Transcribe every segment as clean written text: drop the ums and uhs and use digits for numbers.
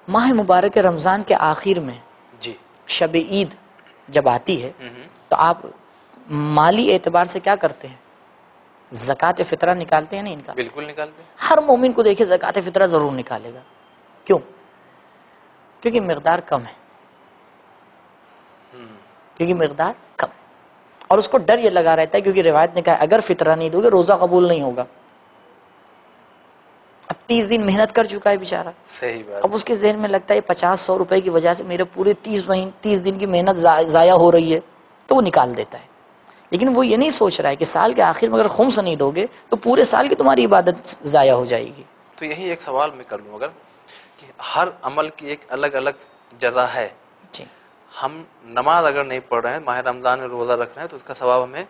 ماہ مبارک رمضان کے آخر میں جی شب عید جب آتی ہے تو آپ مالی اعتبار سے کیا کرتے ہیں؟ زکوٰۃ فطرہ نکالتے ہیں نہیں نکالتے؟ بالکل نکالتے ہیں۔ ہر مومن کو دیکھیں زکوٰۃ فطرہ ضرور نکالے گا. کیوں؟ کیونکہ مقدار کم ہے، کیونکہ مقدار کم ہے، اور اس کو ڈر یہ لگا رہتا ہے کیونکہ روایت نے کہا اگر فطرہ نہیں دو گے روزہ قبول نہیں ہوگا. اب 30 دن محنت کر چکا ہے بیچارہ، صحیح بات. اب اس کے ذہن میں لگتا ہے 50-100 روپے کی وجہ سے میرے پورے 30 دن کی محنت ضائع ہو رہی ہے، تو وہ نکال دیتا ہے. لیکن وہ یہ نہیں سوچ رہا ہے کہ سال کے آخر میں اگر خمس نہیں دو گے تو پورے سال کی تمہاری عبادت ضائع ہو جائے گی. تو یہی ایک سوال میں کر لوں اگر کہ ہر عمل کی ایک الگ الگ جزا ہے. جی ہم نماز اگر نہیں پڑھ رہے ہیں، ماہ رمضان میں روزہ رکھ رہے ہیں، تو اس کا ثواب ہمیں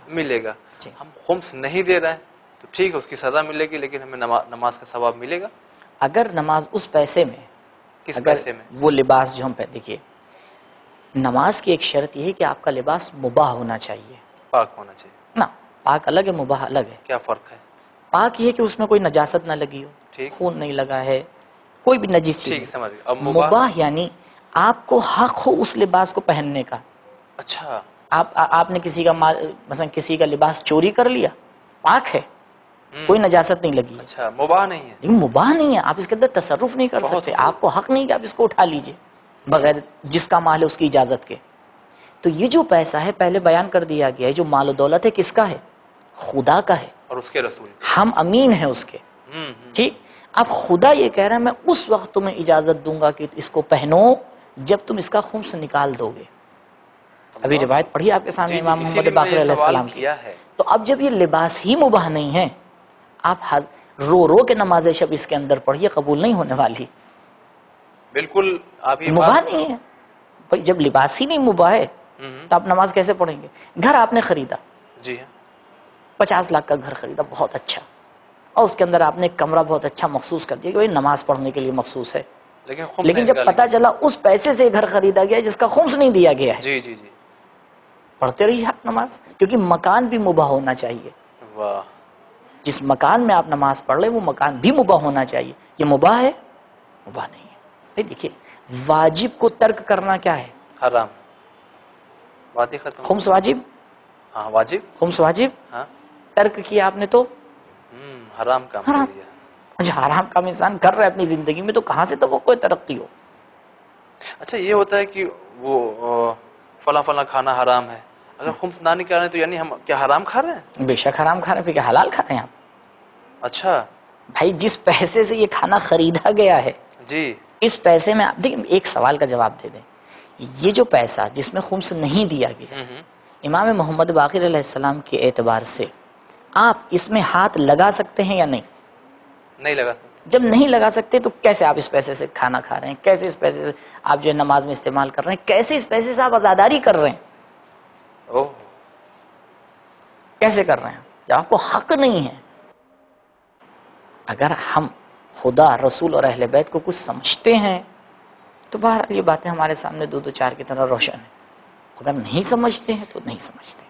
ملے گا. جی. ہم خمس نہیں دے رہے ہیں تو ٹھیک ہے، اس کی سزا ملے گی، لیکن ہمیں نماز کا ثواب ملے گا. اگر نماز اس پیسے میں، کس اگر پیسے میں؟ وہ لباس جو ہم پہ دیکھیے، نماز کی ایک شرط یہ ہے کہ آپ کا لباس مباح ہونا چاہیے. پاک ہونا چاہیے. نا پاک الگ ہے، مباح الگ ہے. کیا فرق ہے؟ پاک یہ کہ اس میں کوئی نجاست نہ لگی ہو، ٹھیک خون نہیں لگا ہے، کوئی بھی نجس چیز ٹھیک نہیں. سمجھ گئے. اب مباح یعنی آپ کو حق ہو اس لباس کو پہننے کا. اچھا. آپ نے کسی کا مثلا کسی کا لباس چوری کر لیا، پاک ہے، کوئی نجاست نہیں لگی ہے، اچھا مباح نہیں ہے، لیکن مباح نہیں ہے، آپ اس کے اندر تصرف نہیں کر بہت سکتے، خوب. آپ کو حق نہیں کہ آپ اس کو اٹھا لیجئے بغیر جس کا مال ہے اس کی اجازت کے. تو یہ جو پیسہ ہے پہلے بیان کر دیا گیا ہے، جو مال و دولت ہے کس کا ہے؟ خدا کا ہے، اور اس کے رسول. ہم امین ہیں اس کے. ٹھیک. اب خدا یہ کہہ رہا ہے میں اس وقت تمہیں اجازت دوں گا کہ اس کو پہنو جب تم اس کا خمس نکال دو گے. ابھی روایت پڑھی آپ کے سامنے امام محمد باقر علیہ السلام کی. تو اب جب یہ لباس ہی مباح نہیں ہے، آپ رو رو کے نماز شب اس کے اندر پڑھیے، قبول نہیں ہونے والی. بالکل آپ یہ مباح نہیں ہے بھائی. جب لباس ہی نہیں مباح ہے تو آپ نماز کیسے پڑھیں گے؟ گھر آپ نے خریدا، جی ہاں، 50 لاکھ کا گھر خریدا، بہت اچھا، اور اس کے اندر آپ نے ایک کمرہ بہت اچھا مخصوص کر دیا کہ بھائی نماز پڑھنے کے لیے مخصوص ہے. لیکن جب پتہ چلا اس پیسے سے گھر خریدا گیا جس کا خمس نہیں دیا گیا ہے، جی جی جی، پڑھتے رہیے آپ نماز، کیونکہ مکان بھی مباح ہونا چاہیے. واہ. جس مکان میں آپ نماز پڑھ رہے ہیں وہ مکان بھی مباح ہونا چاہیے. یہ مباح ہے؟ مباح نہیں ہے. دیکھیے واجب کو ترک کرنا کیا ہے؟ حرام. بات ہی ختم. خمس واجب، ہاں واجب، خمس واجب، ہاں ترک کیا آپ نے تو حرام کام کر حرام. دیا. جو حرام کام انسان کر رہا ہے اپنی زندگی میں تو کہاں سے توقع ترقی ہو؟ اچھا یہ ہوتا ہے کہ وہ فلاں فلاں کھانا حرام ہے، اگر خمس نہ نکالیں تو یعنی ہم کیا حرام کھا رہے ہیں؟ بے شک حرام کھا رہے ہیں، پھر کیا حلال کھا رہے ہیں آپ؟ اچھا بھائی جس پیسے سے یہ کھانا خریدا گیا ہے، جی. اس پیسے میں آپ دیکھیں، ایک سوال کا جواب دے دیں. یہ جو پیسہ جس میں خمس نہیں دیا گیا، امام محمد باقر علیہ السلام کے اعتبار سے آپ اس میں ہاتھ لگا سکتے ہیں یا نہیں؟ نہیں لگا سکتے. جب نہیں لگا سکتے تو کیسے آپ اس پیسے سے کھانا کھا رہے ہیں؟ کیسے اس پیسے سے آپ جو ہے نماز میں استعمال کر رہے ہیں؟ کیسے اس پیسے سے آپ عزاداری کر رہے ہیں؟ اوہ، کیسے کر رہے ہیں جب آپ کو حق نہیں ہے؟ اگر ہم خدا، رسول اور اہل بیت کو کچھ سمجھتے ہیں تو بہرحال یہ باتیں ہمارے سامنے دو چار کی طرح روشن ہیں. اگر نہیں سمجھتے ہیں تو نہیں سمجھتے.